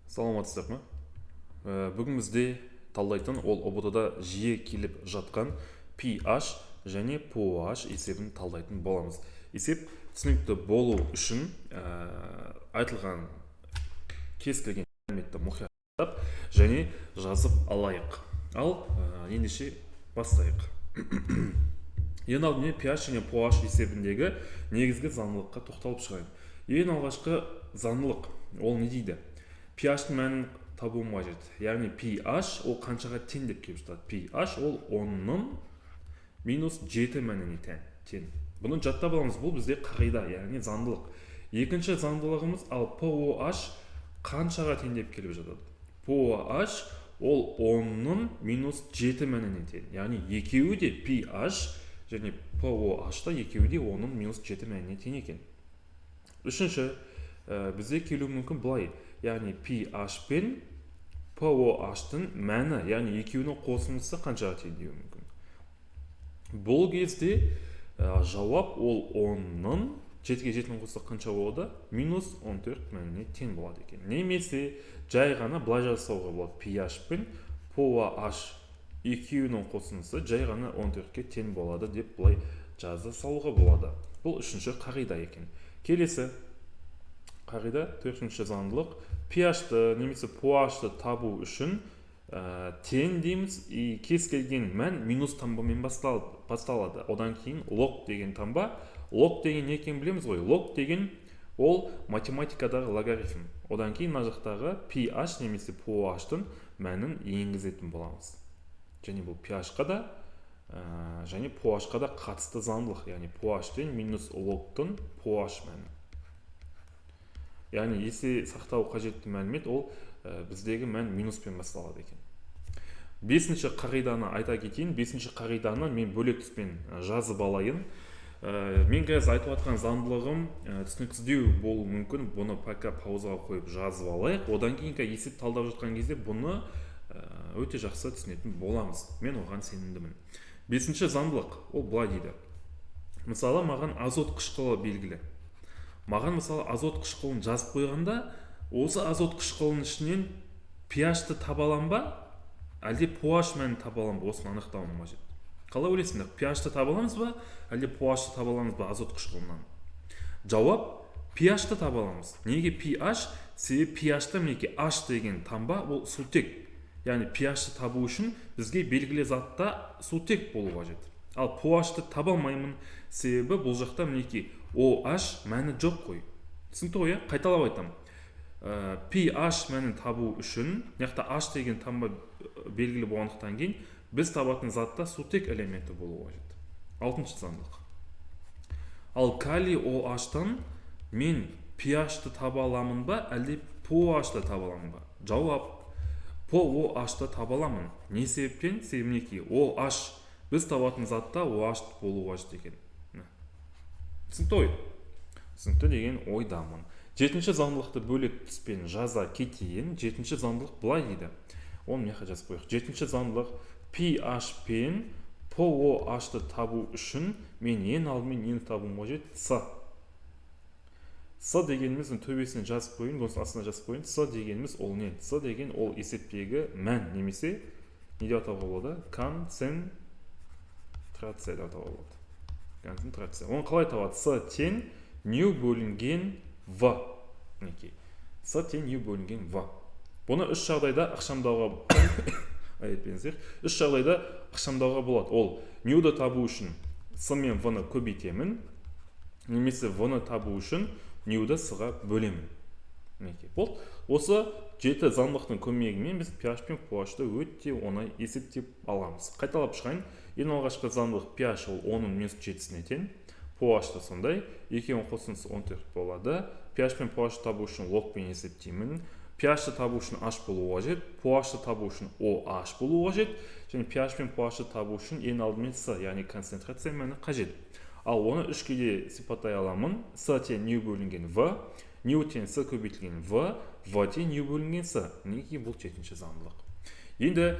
Саламатсыздар ма? Бүгін бізде талдайтын ол ұбт-да жиі келіп жатқан pH және pOH есебін талдайтын боламыз. Есеп түсінікті болу үшін айтылған кез келген мәліметті мұқият және жазып алайық. Ал ендеше бастайық. Ең алдымен pH және pOH есебіндегі негізгі заңдылыққа тоқталып шығайын. Ең алғашқы заңдылық ол не дейді? pH-тың мәнін табуым қажет. Яғни pH ол қаншаға тең деп келіп жатады. pH ол 10-ның минус 7 мәніне тең. Бұны жаттап аламыз, бұл бізде қағида, яғни заңдылық. Екінші заңдылығымыз ал pOH қаншаға тең деп келіп жатады. pOH ол 10-ның минус 7 мәніне тең. Яғни екеуі де pH және pOH-та екеуі де 10-ның минус 7 мәніне тең екен. Үшінші, бізде келуі мүмкін былай. Яғни pH пен pOH-тың мәні, яғни екеуінің қосындысы қаншаға тең деуі мүмкін. Бұл кезде жауап ол 10-ның 7-ге 7-ның қоссақ қанша болады? Минус 14 мәніне тең болады екен. Немесе жай ғана былай жасауға болады. pH пен pOH екеуінің қосындысы жай ғана 14-ке тең болады деп былай жаза салуға болады. Бұл үшінші қағида екен. Келесі қағида, төртінші заңдылық, pH-ті немесе pOH-ты табу үшін тең дейміз, кез келген мән минус таңбамен басталады. Одан кейін лог деген таңба. Лог деген не екенін білеміз ғой. Лог деген ол математикадағы логарифм. Одан кейін мына жақтағы pH немесе pOH-тың мәнін енгізетін боламыз. Және бұл pH-қа да және pOH-қа да қатысты заңдылық. Яғни pOH-тен минус логтың pOH мәні. Яғни есе сақтау қажетті мәлімет ол біздегі мән минуспен басталады екен. Бесінші қағиданы айта кетейін. Бесінші қағиданы мен бөлек түспен жазып алайын. Мен қазір айтып жатқан заңдылығым түсініксіздеу болуы мүмкін. Бұны пока паузаға қойып жазып алайық. Одан кейін есеп талдап жатқан кезде бұны өте жақсы түсінетін боламыз. Мен оған сенімдімін. Бесінші заңдылық ол былай дейді. Мысалы, маған азот қышқылы белгілі. Маған мысалы азот қышқылын жазып қойғанда, осы азот қышқылының ішінен pH-ті таба аламын ба, әлде pOH мәнін таба аламын ба, осыны анықтауым қажет. Қалай ойлайсыңдар? pH-ті таба аламыз ба, әлде pOH-ті таба аламыз ба азот қышқылынан? Жауап pH-ті таба аламыз. Неге pH? Себебі pH-та мінекей H деген таңба ол сутек. Яғни pH-ті табу үшін бізге белгілі затта сутек болу қажет. Ал pOH-ті таба алмаймын, себебі бұл жақта мінекей OH мәні жоқ қой. Түсінікті ғой, қайталап айтамын. pH мәнін табу үшін, яқта H деген таңба белгілі болғандықтан кейін, біз табатын затта сутек элементі болу қажет. Алтыншы заңдылық. Ал калий OH-тан мен pH-ті таба аламын ба, әлде pOH-ті таба аламын ба? Жауап pOH-ті таба аламын. Не себептен? Себебі мінекей OH біз табатын затта OH болу қажет екен. Түсінікті ой? Түсінікті деген ойдамын. Жетінші заңдылықты бөлек түспен жаза кетейін. Жетінші заңдылық былай дейді. Оны меқа жазып қойық. Жетінші заңдылық pH пен pOH-ты табу үшін мен ең алдымен нені табуым қажет? С. С дегеніміздің төбесіне жазып қойын, осы астына жазып қойын. С дегеніміз ол не? С деген ол есептегі мән немесе не деп атауға болады? Концентрация деп атауға болады. Концентрация. Оны қалай табады? С тең ню бөлінген В. С тең ню бөлінген В. Бұны үш жағдайда ықшамдауға үш жағдайда ықшамдауға болады. Ол нюді табу үшін С мен В-ны көбейтемін, немесе В-ны табу үшін нюді С-ға бөлемін. Осы жеті заңдылықтың көмегімен біз pH пен pOH-ты өте оңай есептеп аламыз. Қайталап шығайын. Ең алғашқы заңдылық pH ол 10-ның минус 7-сіне тең. pOH-та сондай. Екеуінің қосындысы 14 болады. pH пен pOH-ты табу үшін логпен есептеймін. pH-ті табу үшін H болу қажет. pOH-ты табу үшін OH болу қажет. Және pH пен pOH-ты табу үшін ең алдымен С, яғни концентрация мәні қажет. Ал оны үшке де сипаттай аламын. С тең ню бөлінген В, ню тең С көбейтілген В, В тең ню бөлінген С. Неге бұл жетінші заңдылық. Енді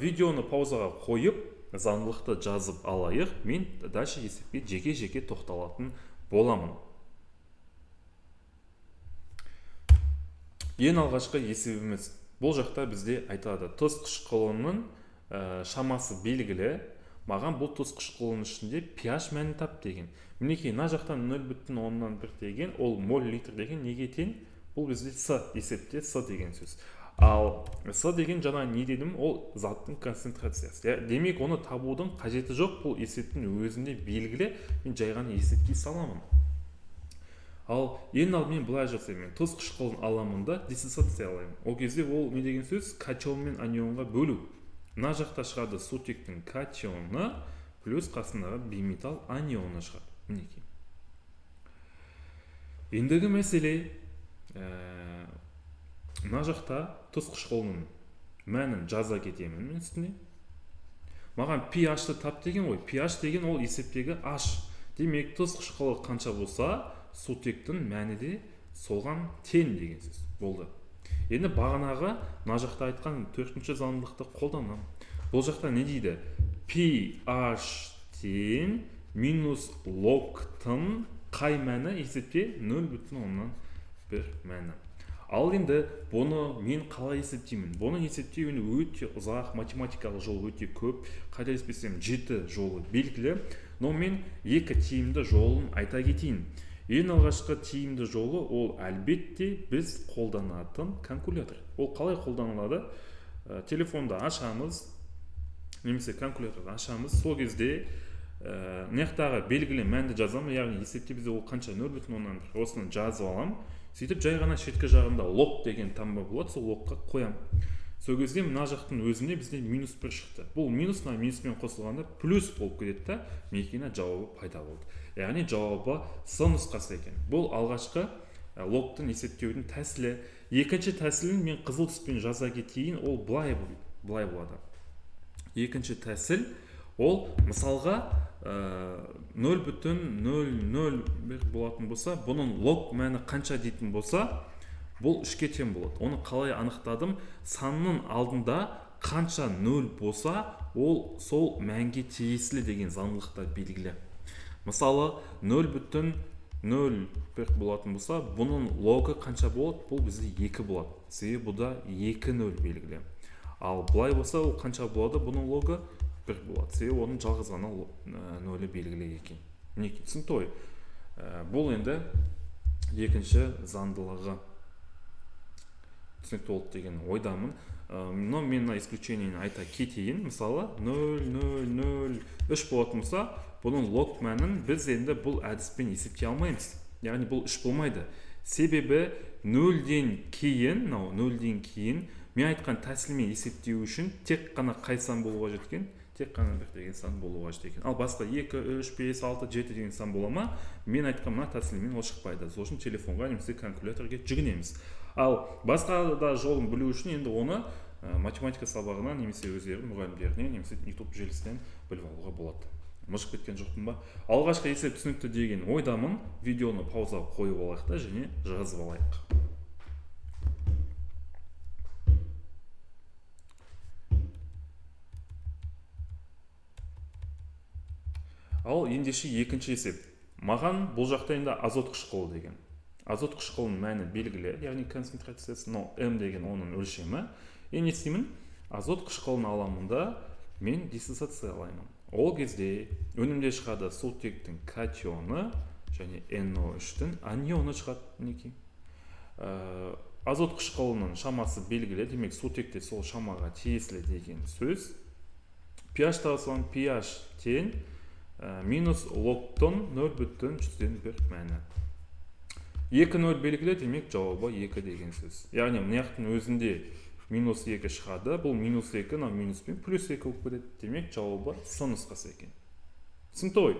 видеоны паузаға қойып, заңдылықты жазып алайық. Мен дальше есепке жеке-жеке тоқталатын боламын. ең алғашқы есебіміз. Бұл жақта бізде айтады, тұз қышқылының шамасы белгілі. Маған бұл тұз қышқылының ішінде pH мәнін тап деген. Мінекей, мына жақтан 0,1 деген, ол моль литр деген неге тең? Бұл бізде С есепте, С деген сөз. Ал С деген жаңа не дедім, ол заттың концентрациясы. Демек, оны табудың қажеті жоқ, бұл есептің өзінде белгілі, мен жай ғана есептей саламын. Ал ең алдымен былай жасаймын, тұз қышқылын аламын да диссоциациялаймын. Ол кезде ол не деген сөз? Катион мен анионға бөлу. Мына жақта шығады сутектің катионы плюс қасындағы бейметалл анионы шығады. Мінекей. Ендігі мәселе, мына жақта тұз қышқылының мәнін жаза кетемін мен үстіне. Маған pH-ты тап деген ғой. pH деген ол есептегі H. Демек, тұз қышқылы қанша болса, сутектің мәні де соған тең деген сөз болды. Енді бағанағы мына жақта айтқан 4-ші заңдылықты қолданам. Бұл жақта не дейді? pH тең минус логтың қай мәні есепте 0,1 мәні. Ал енді бұны мен қалай есептеймін? Бұны есептеу өте ұзақ, математикалық жол өте көп. Қателеспесем 7 жолы белгілі. Но мен 2 тиімді жолын айта кетейін. Ең алғашқы тиімді жолы ол әлбетте біз қолданатын калькулятор. Ол қалай қолданылады? Телефонды ашамыз, немесе калькуляторды ашамыз. Сол кезде неқтағы белгілі мәнді жазамын, яғни есепте бізде ол қанша 0,1 осыны жазып алам. Сөйтіп жай ғана шеткі жағында лог деген таңба болады, сол логқа қоям. Сол кезде мына жақтың өзінде бізде минус 1 шықты. Бұл минусына минуспен қосылғанда плюс болып кетеді да, мінекей жауабы пайда болды. Яғни жауабы С нұсқасы екен. Бұл алғашқы логтың есептеудің тәсілі. Екінші тәсілін мен қызыл түспен жаза кетейін, ол былай болады. Екінші тәсіл ол мысалға 0,001 болатын болса, бұның лог мәні қанша дейтін болса, бұл 3-ке тең болады. Оны қалай анықтадым? Санның алдында қанша 0 болса, ол сол мәнге тиесілі деген заңдылықта белгілі. Мысалы 0,01 болатын болса, бұның логы қанша болады? Бұл бізде 2 болады. Себебі бұда 2,0 белгілі. Ал былай болса, ол қанша болады? Бұның логы 1 болады. Себебі оның жалғыз ғана 0 белгілі екен. Мінекей, түсінікті ғой. Бұл енді екінші заңдылығы. Түсінікті болды деген ойдамын. Но мен исключениені айта кетейін. Мысалы 0,003 болатын болса, бұның лог мәнін біз енді бұл әдіспен есептей алмаймыз. Яғни бұл 3 болмайды. Себебі 0-ден кейін мен айтқан тәсілмен есептеу үшін тек қана қай сан болуға жеткен? Тек қана 1 деген сан болуға жеткен. Ал басқа 2, 3, 5, 6, 7 деген сан бола ма? Мен айтқан мына тәсілмен ол шықпайды. Сол үшін телефонға немесе калькуляторға жүгінеміз. Ал басқа да жолын білу үшін енді оны математика сабағынан немесе өздерінің мұғалімдерінен немесе YouTube желісінен біліп алуға болады. Мыжып кеткен жоқпын ба? Алғашқы есеп түсінікті деген ойдамын. Видеоны пауза қойып алайық та және жазып алайық. Ал ендеше екінші есеп. Маған бұл жақта енді азот қышқылы деген. Азот қышқылының мәні белгілі, яғни концентрациясы, М деген оның өлшемі. Енді істеймін, азот қышқылын аламында мен диссоциациялаймын. Ол кезде өнімде шығады сутектің катионы және NO3-тің анионы шығады. Мінекей. Азот қышқылының шамасы белгілі, демек сутекте сол шамаға тиесілі деген сөз. pH табылған pH тең минус логтың 0,1 мәні. 2,0 белгілі, демек жауабы 2 деген сөз. Яғни мұнаяқтың өзінде минус 2 шығады. Бұл минус 2, минус пен плюс 2 болып кетеді. Демек жауабы С нұсқасы екен. Түсінікті ғой.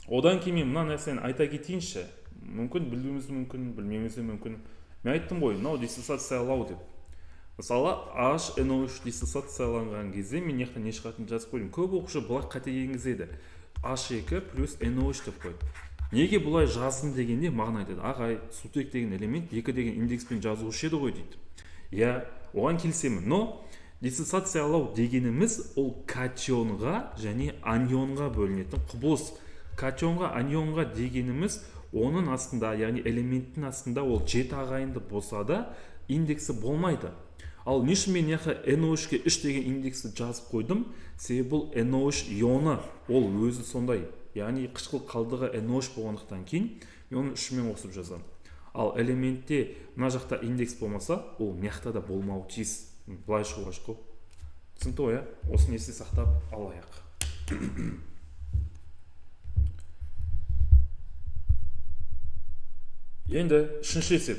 Одан кейін мына нәрсені айта кетейінші. Мүмкін білуіміз мүмкін, білмеуіміз мүмкін. Мен айттым ғой, мынау диссоциациялау деп. Мысалы, HNO3 диссоциацияланған кезде мен не шығатынын жазып қойдым. Көп оқушы бұлай қате енгізеді. H2 плюс NO3 деп қойды. Неге бұлай жаздым дегенде маған айтады, ағай, сутек деген элемент 2 деген индекспен жазылушы еді ғой дейді. Я оған келісемін, но диссоциациялау дегеніміз ол катионға және анионға бөлінетін құбылыс. Катионға, анионға дегеніміз оның астында, яғни элементтің астында ол 7 ағайынды болса да индексі болмайды. Ал не үшін мен NO3-ке 3 деген индексті жазып қойдым? Себебі бұл NO3 ионы, ол өзі сондай. Яғни қышқыл қалдығы NO3 болғандықтан кейін мен оны 3-мен қосып жазамын. Ал элементте мына жақта индекс болмаса, ол мияқта да болмауы тиіс. Былай шығуға шыққой. Түсінікті ғой, осыны есте сақтап алайық. Енді үшінші есеп.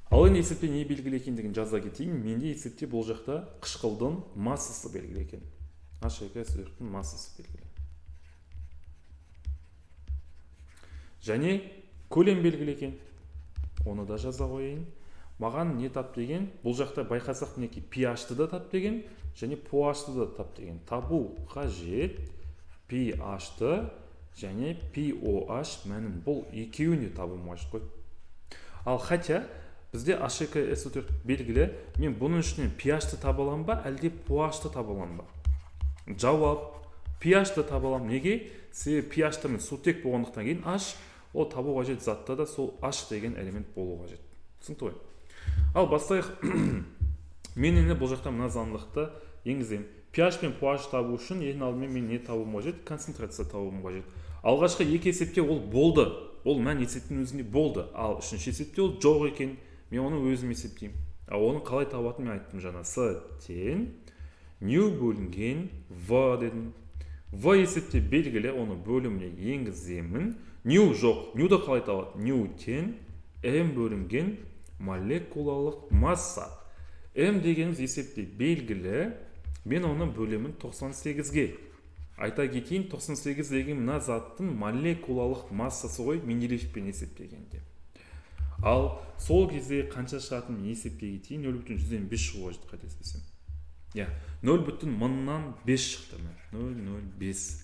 Ал енді есепте не белгілі екендігін жаза кетейін. Менде есепте бұл жақта қышқылдың массасы белгілі екен. H2SO4-тің массасы белгілі. Және көлем белгілі екен. Оны да жаза қойайын. Маған не тап деген? Бұл жақта байқасақ мінекей pH-ты да тап деген, және pOH-ты да тап деген. Табу қажет pH-ты және pOH мәнін. Бұл екеуіне табу қажет қой. Ал хотя бізде H2SO4 белгілі, мен бұның ішінен pH-ты таба аламын ба, әлде pOH-ты таба аламын ба? Жауап, pH-ты таба аламын. Неге? Себебі pH-та мен сутек болғандықтан кейін H, ол табу қажет затта да сол H деген элемент болу қажет. Түсінікті ғой? Ал бастайық. Мен енді бұл жақта мына заңдылықты енгіземін. pH пен pOH табу үшін ең алдымен мен не табуым қажет? Концентрация табуым қажет. Алғашқы екі есепте ол болды. Ол мән есептің өзінде болды. Ал үшінші есепте ол жоқ екен. Мен оны өзім есептеймін. Ал оны қалай табатынын мен айттым жаңа. С тең ню бөлінген В дедім. В есепте белгілі, оны бөліміне енгіземін. Ню жоқ. Нюді қалай табады? Ню тең М бөлінген молекулалық масса. М дегеніміз есепте белгілі. Мен оны бөлемін 98-ге. Айта кетейін, 98 деген мына заттың молекулалық массасы ғой Менделеевпен есептегенде. Ал сол кезде қанша шығатынын есептей кетейін, 0,105 шығуға жетті қателеспесем. 0,5 шықты. 0,05.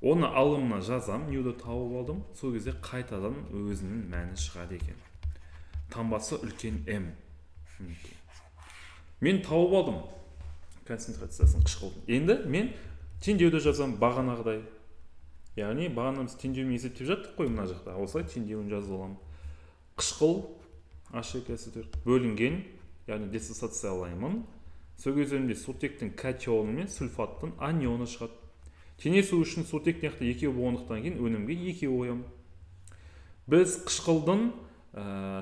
Оны алымына жазам, ньюді тауып алдым. Сол кезде қайтадан өзінің мәні шығады екен. Таңбасы үлкен М. Мен тауып алдым концентрациясын қышқылдың. Енді мен теңдеуді жазам бағанағыдай. Яғни бағанамыз теңдеумен есептеп жаттық қой мына жақта. Осылай теңдеуін жазып аламын. Қышқыл H2SO4 бөлінген, яғни диссоциациялаймын. Сол кезінде сутектің катионы мен сульфаттың анионы шығады. Теңесу үшін сутек неқті екеу болғандықтан кейін өнімге екеу қоямын. Біз қышқылдың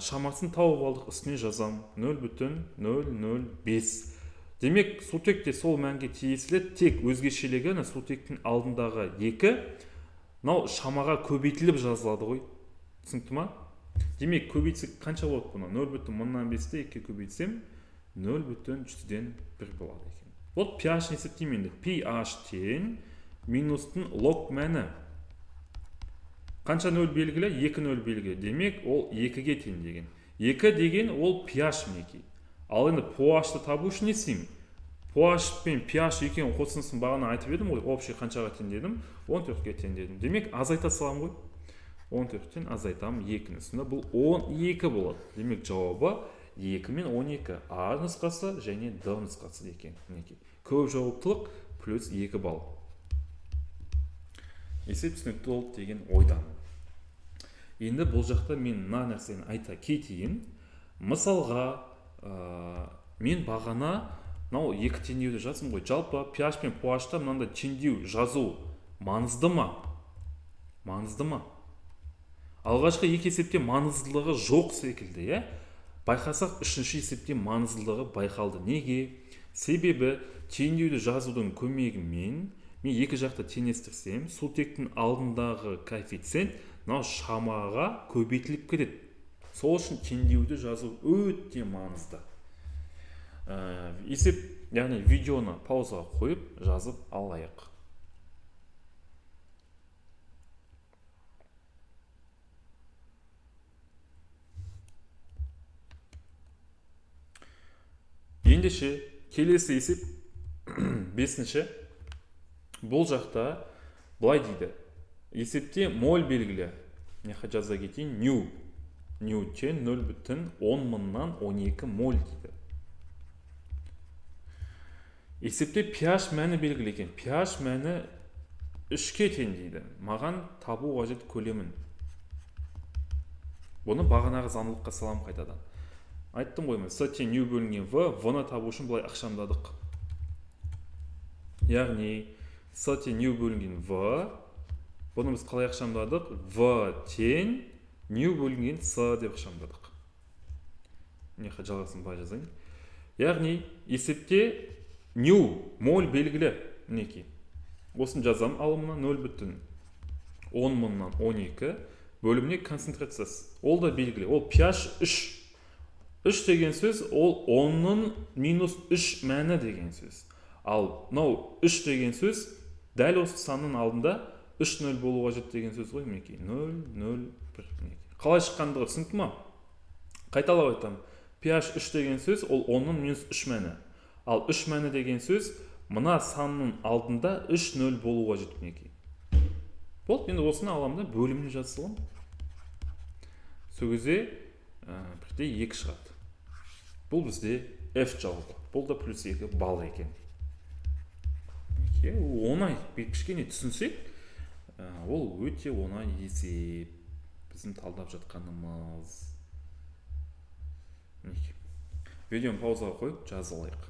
шамасын тауып алдық, үстіне жазам 0,005. Демек, сутекте сол мәнге тиесілі, тек өзгешелігі сутектің алдындағы 2 шамаға көбейтіліп жазылады ғой. Түсінікті ма? Демек, көбейтсек қанша болады бұны? 0,05-те 2 көбейтсем 0,100-ден 1 болады екен. Вот pH есептеймін енді. pH тең минустың лог мәні. Қанша 0 белгілі? 2 0 белгілі. Демек, ол 2-ге тең деген. 2 деген ол pH мінекей. Ал енді pOH-ты табу үшін не істеймін? pOH пен pH екеуін қосындысын бағана айтып едім ғой, общий қаншаға тең дедім? 14-ге тең дедім. Демек, азайта салам ғой. 14-тен азайтамын 2-нің үстінде. Бұл 12 болады. Демек, жауабы 2 мен 12. А нұсқасы және Д нұсқасы екен. Көп жауаптылық плюс 2 балл. Есеп түсінікті болды деген ойдан. Енді бұл жақта мен мына нәрсені айта кетейін. Мысалға, мен бағана екі теңдеуді жаздым ғой. Жалпы pH пен pOH-та мынандай теңдеу жазу маңызды ма? Маңызды ма? Алғашқы екі есепте маңыздылығы жоқ секілді, байқасақ үшінші есепте маңыздылығы байқалды. Неге? Себебі теңдеуді жазудың көмегімен мен екі жақты теңестірсем, сутектің алдындағы коэффициент шамаға көбейтіліп кетеді. Сол үшін теңдеуді жазу өте маңызды. Есеп, яғни видеоны паузаға қойып жазып алайық. Ендеше, келесі есеп 5-ші. Бұл жақта былай дейді. Есепте моль белгілі. Неқа жаза кетейін, ню. Ню тең 0,10 моль дейді. Есепте pH мәні белгілі екен. pH мәні 3-ке тең дейді. Маған табу қажет көлемін. Бұны бағанағы заңдылыққа салам қайтадан. Айттым ғой мен, с тең ню бөлінген в-ны табу үшін былай ықшамдадық. Яғни с тең ню бөлінген в, бұны біз қалай ықшамдадық? В тең ню бөлінген с деп ықшамдадық. Неқа жалғасын былай жазайын. Яғни есепте ню моль белгілі. Мінекей. Осын жазам алымына 0,10 мыңнан 12 бөліміне концентрациясы. Ол да белгілі. Ол pH 3. 3 деген сөз ол 10-ның минус 3 мәні деген сөз. Ал мынау 3 деген сөз дәл осы санның алдында 3,0 болуға қажет деген сөз ғой. Мінекей 0, 0, 1. Қалай шыққандығы түсінікті ма? Қайталап айтамын. pH 3 деген сөз ол 10-ның минус 3 мәні. Ал 3 мәні деген сөз мына санның алдында 3,0 болуға қажет. Мінекей. Болды, енді осыны аламын да бөліміне жаза саламын. Сол кезде бірде 2 шығады. Бұл бізде F жауабы. Бұл да плюс 2 балл екен. Оңай, кішкене түсінсек, ол өте оңай есеп. Біздің талдап жатқанымыз. Видеоны паузаға қойып жаза алайық.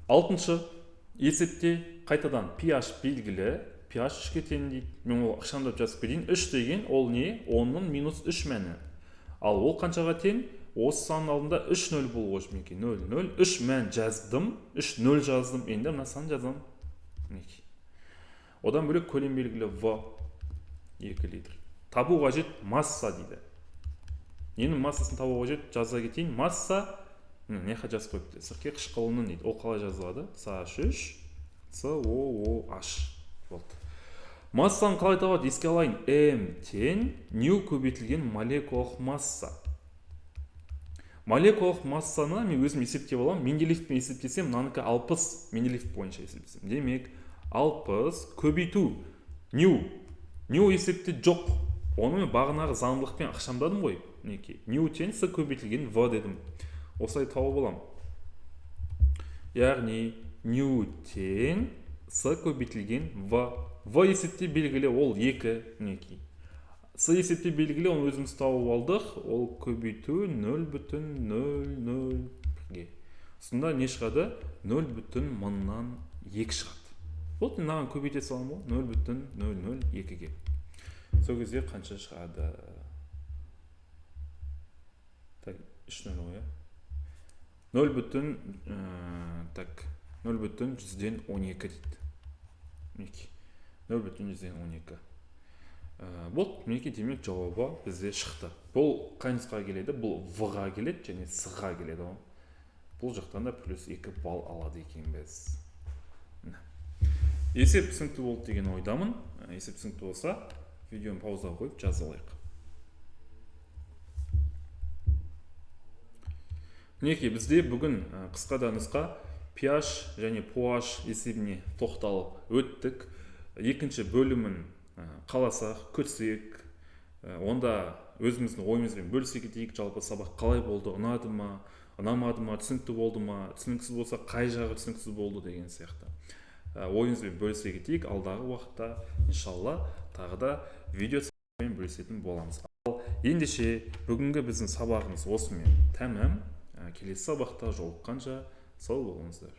Алтыншы есепте қайтадан pH белгілі, pH 3-ке тең дейді. Мен ол ықшамдап жазып кетейін. 3 деген ол не? 10-ның минус 3 мәні. Ал ол қаншаға тең? Осы санның алдында 3,0 болуға қажет. 0, 0, 3 мән жаздым, 3,0 жаздым. Енді мына сан жазам. Одан бөлек көлем белгілі В 2 литр. Табу қажет масса дейді. Ненің массасын табу қажет? Жаза кетейін. Масса неқа жазып қойыпты? Сыртқы қышқылының дейді. Ол қалай жазылады? CH3 COOH. Болды. Массаны қалай табады? Еске алайын. М тең ню көбейтілген молекулалық масса. Молекулалық массаны мен өзім есептеп аламын. Менделеевпен есептесем, мынанікі 60 Менделеев бойынша есептесем. Демек, 60 көбейту ню. Ню есепте жоқ. Оны мен бағанағы заңдылықпен ықшамдадым ғой. Ню тең с көбейтілген в дедім. Осылай тауып аламын. Яғни ню тең с көбейтілген в. В есепте белгілі ол 2. Мінекей. С есепте белгілі оны өзіміз тауып алдық. Ол көбейту 0,00. Сонда не шығады? 0,0 мыңнан 2 шығады. Болды, мынаған көбейте салам ғой. 0,002-ге. Сол кезде қанша шығады? 3,0 ғой. 0,112 дейді. Мінекей. 0,112. Бұл мінекей демек жауабы бізде шықты. Бұл қай нұсқаға келеді? Бұл В-ға келеді және С-ға келеді. Бұл жақтан да плюс 2 балл алады екенбіз. Есеп түсінікті болды деген ойдамын. Есеп түсінікті болса, видеоны паузаға қойып жаза алайық. Мінекей бізде бүгін қысқада нұсқа pH және pOH есебіне тоқталып өттік. Екінші бөлімін қаласақ, күтсек, онда өзіміздің ойымызбен бөлісе кетейік. Жалпы сабақ қалай болды, ұнады ма, ұнамады ма, түсінікті болды ма, түсініксіз болса қай жағы түсініксіз болды деген сияқты. Ойымызбен бөлісе кетейік. Алдағы уақытта иншалла тағы да видео сабақпен бөлісетін боламыз. Ал ендеше бүгінгі біздің сабағымыз осымен тәмам. Келесі сабақта жолыққанша сау болыңыздар.